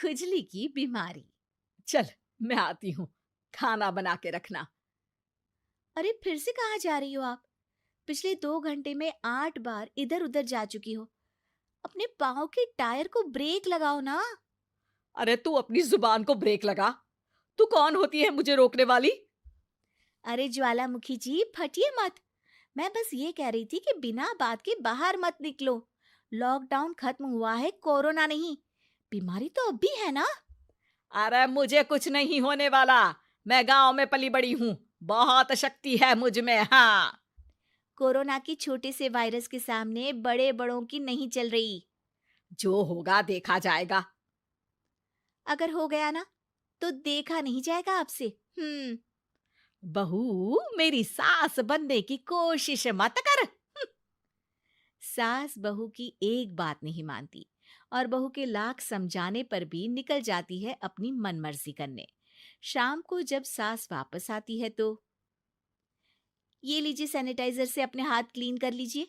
खुजली की बीमारी। चल, मैं आती हूँ, खाना बना के रखना। अरे फिर से कहाँ जा रही हो आप? पिछले 2 घंटे में 8 बार इधर उधर जा चुकी हो। अपने पाँव के टायर को ब्रेक लगाओ ना। अरे तू अपनी जुबान को ब्रेक लगा। तू कौन होती है मुझे रोकने वाली? अरे ज्वालामुखी जी, फटिए मत। मैं बस ये कह रही थी कि बिना बात के बाहर मत निकलो। लॉकडाउन खत्म हुआ है, कोरोना नहीं। बीमारी तो अब भी है ना। अरे मुझे कुछ नहीं होने वाला। मैं गांव में पली बड़ी हूँ। बहुत शक्ति है मुझ में, हाँ। कोरोना की छोटे से वायरस के सामने बड़े बड़ों की नहीं चल रही। जो होगा देखा जाएगा। अगर हो गया ना, तो देखा नहीं जाएगा आपसे। हम्म। बहू, मेरी सास बनने की कोशिश मत कर। सास बहू की एक बात नहीं मानती और बहू के लाख समझाने पर भी निकल जाती है अपनी मनमर्जी करने। शाम को जब सास वापस आती है तो, ये लीजिए सैनिटाइजर से अपने हाथ क्लीन कर लीजिए।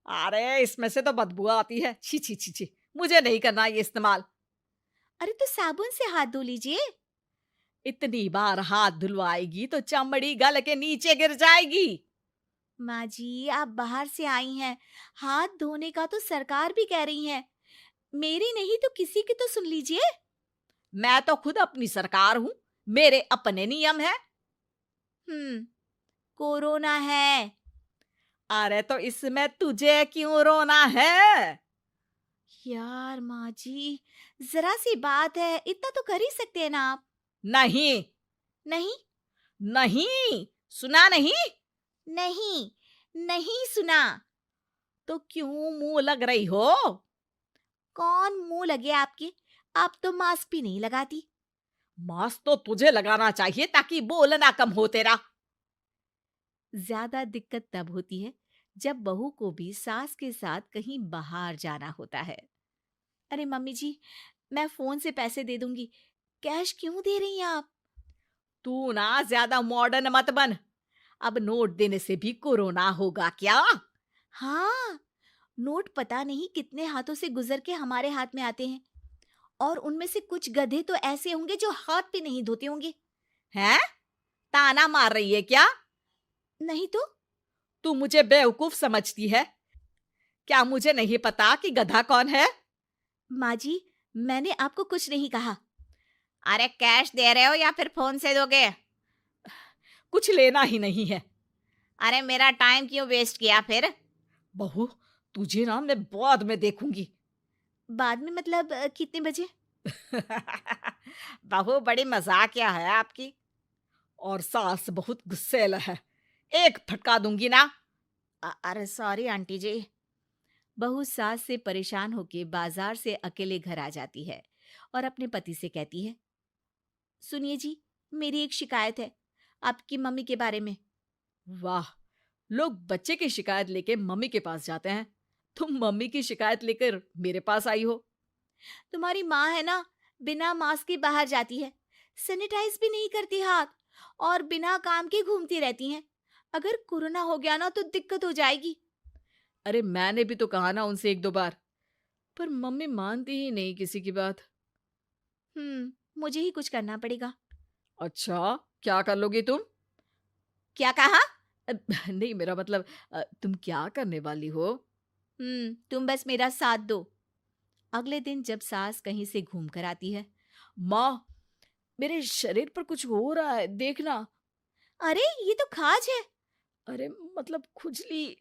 अरे इसमें से तो बदबू आती है। छी छी छी छी। मुझे नहीं करना ये इस्तेमाल। अरे तो साबुन से हाथ धो लीजिए। इतनी बार हाथ धुलवाएगी तो चमड़ी गल के नीचे गिर जाएगी। माँ जी, आप बाहर से आई हैं, हाथ धोने का तो सरकार भी कह रही है। मेरी नहीं तो किसी की तो सुन लीजिए। मैं तो खुद अपनी सरकार हूँ। मेरे अपने नियम है। हम्म। कोरोना है। अरे तो इसमें तुझे क्यों रोना है? यार माँ जी, जरा सी बात है, इतना तो कर ही सकते हैं ना आप। नहीं। नहीं। नहीं। सुना नहीं? नहीं। नहीं सुना। तो क्यों मुंह लग रही हो? कौन मुंह लगे आपके? आप तो मास्क भी नहीं लगाती। मास्क तो तुझे लगाना चाहिए ताकि बोलना कम हो तेरा। ज्यादा दिक्कत तब होती है जब बहू को भी सास के साथ कहीं बाहर जाना होता है। अरे मम्मी जी, मैं फोन से पैसे दे दूंगी। कैश क्यों दे रही हैं आप? तू ना ज्यादा मॉडर्न मत बन। अब नोट देने से भी कोरोना होगा क्या? हाँ, नोट पता नहीं कितने हाथों से गुजर के हमारे हाथ में आते हैं, और उनमें से कुछ गधे तो ऐसे होंगे जो हाथ भी नहीं धोते होंगे। हैं? ताना मार रही है क्या? नहीं तो। तू मुझे बेवकूफ समझती है? क्या मुझे नहीं पता कि गधा कौन है? माँ जी, मैंने आपको कुछ नहीं कहा। अरे कैश दे रहे हो या फिर फोन से दोगे? कुछ लेना ही नहीं है। अरे मेरा टाइम क्यों वेस्ट किया फिर? बहू, तुझे ना मैं बाद में देखूंगी। बाद में मतलब कितने बजे? बहू बड़ी मजाकिया है आपकी। और सास बहुत गुस्सैल है। एक फटका दूंगी ना। अरे सॉरी आंटी जी। बहू सास से परेशान होके बाजार से अकेले घर आ जाती है और अपने पति से कहती है, सुनिए जी, मेरी एक शिकायत है आपकी मम्मी के बारे में। वाह, लोग बच्चे की शिकायत लेके मम्मी के पास जाते हैं। तुम मम्मी की शिकायत लेकर मेरे पास आई हो। तुम्हारी माँ है ना, बिना मास्क के बाहर जाती है, सैनिटाइज भी नहीं करती हाथ, और बिना काम के घूमती रहती हैं। अगर कोरोना हो गया ना तो दिक्कत हो जाएगी। अरे मैंने भी तो कहा ना उनसे एक दो बार, पर मम्मी मानती ही नहीं किसी की बात। मुझे ही कुछ करना पड़ेगा। अच्छा, क्या कर लोगी तुम? क्या कहा? अ, नहीं, मेरा मतलब तुम क्या करने वाली हो? तुम बस मेरा साथ दो। अगले दिन जब सास कहीं से घूम कर आती है, माँ, मेरे शरीर पर कुछ हो रहा है, देखना। अरे ये तो खाज है। अरे मतलब खुजली।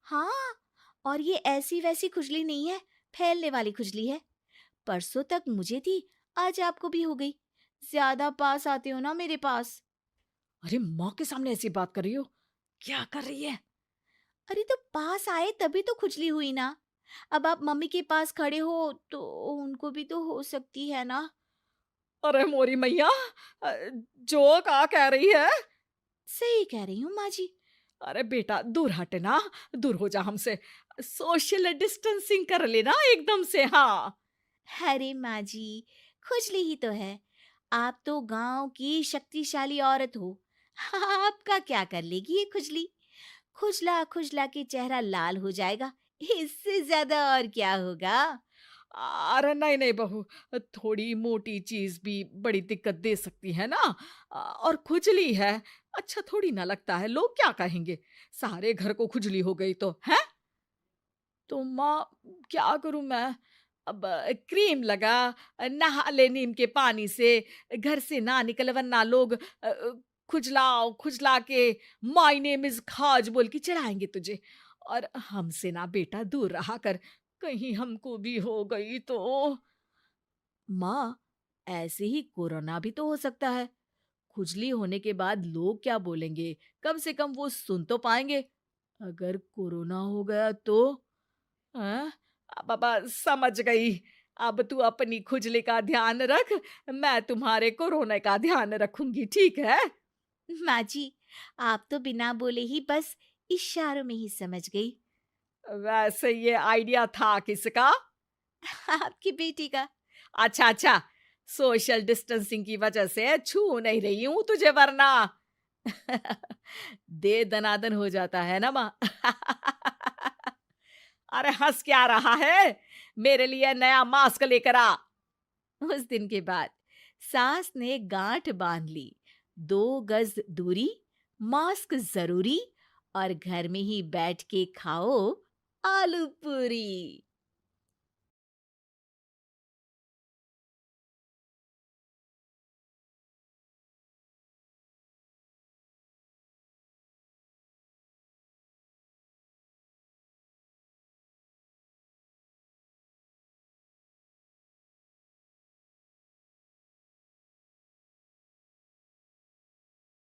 हाँ, और ये ऐसी वैसी खुजली नहीं है, फैलने वाली खुजली है। परसों तक मुझे थी, आज आपको भी हो गई। ज्यादा पास आते हो ना मेरे पास। अरे माँ के सामने ऐसी बात कर रही हो? क्या कर रही है? अरे तो पास आए तभी तो खुजली हुई ना। अब आप मम्मी के पास खड़े हो तो उनको भी तो हो सकती है ना। अरे मोरी मैया, अ, जो का कह रही है? सही कह रही हूँ माँ जी। अरे बेटा, दूर हट ना। दूर हो जा हमसे। सोशल डिस्टेंसिंग कर लेना एकदम से, हाँ। अरे माँ जी, खुजली ही तो है। आप तो गांव की शक्तिशाली औरत हो। आपका क्या कर लेगी ये खुजली? खुजला खुजला के चेहरा लाल हो जाएगा। इससे ज्यादा और क्या होगा? अरे नहीं नहीं बहू, थोड़ी मोटी चीज भी बड़ी दिक्कत दे सकती है ना। और खुजली है, अच्छा थोड़ी ना लगता है, लोग क्या कहेंगे, सारे घर को खुजली हो गई तो है। तो माँ, क्या करूं मैं? अब क्रीम लगा, नहा ले नीम के पानी से, घर से ना निकल वरना लोग खुजलाओ खुजला के माय नेम इज खाज बोल के चढ़ाएंगे तुझे। और हमसे ना बेटा दूर रहा कर, कहीं हमको भी हो गई तो। माँ, ऐसे ही कोरोना भी तो हो सकता है। खुजली होने के बाद लोग क्या बोलेंगे, कम से कम वो सुन तो पाएंगे। अगर कोरोना हो गया तो? हाँ, बाबा समझ गई। अब तू अपनी खुजली का ध्यान रख, मैं तुम्हारे कोरोना का ध्यान रखूंगी, ठीक है? माँ जी, आप तो बिना बोले ही बस इशारों में ही समझ गई। वैसे ये आइडिया था किसका? आपकी बेटी का। अच्छा अच्छा, सोशल डिस्टेंसिंग की वजह से छू नहीं रही हूं तुझे वरना। दे दनादन हो जाता है ना माँ। अरे हंस क्या रहा है, मेरे लिए नया मास्क लेकर आ। उस दिन के बाद सास ने गांठ बांध ली। 2 गज दूरी, मास्क जरूरी, और घर में ही बैठ के खाओ आलू पूरी।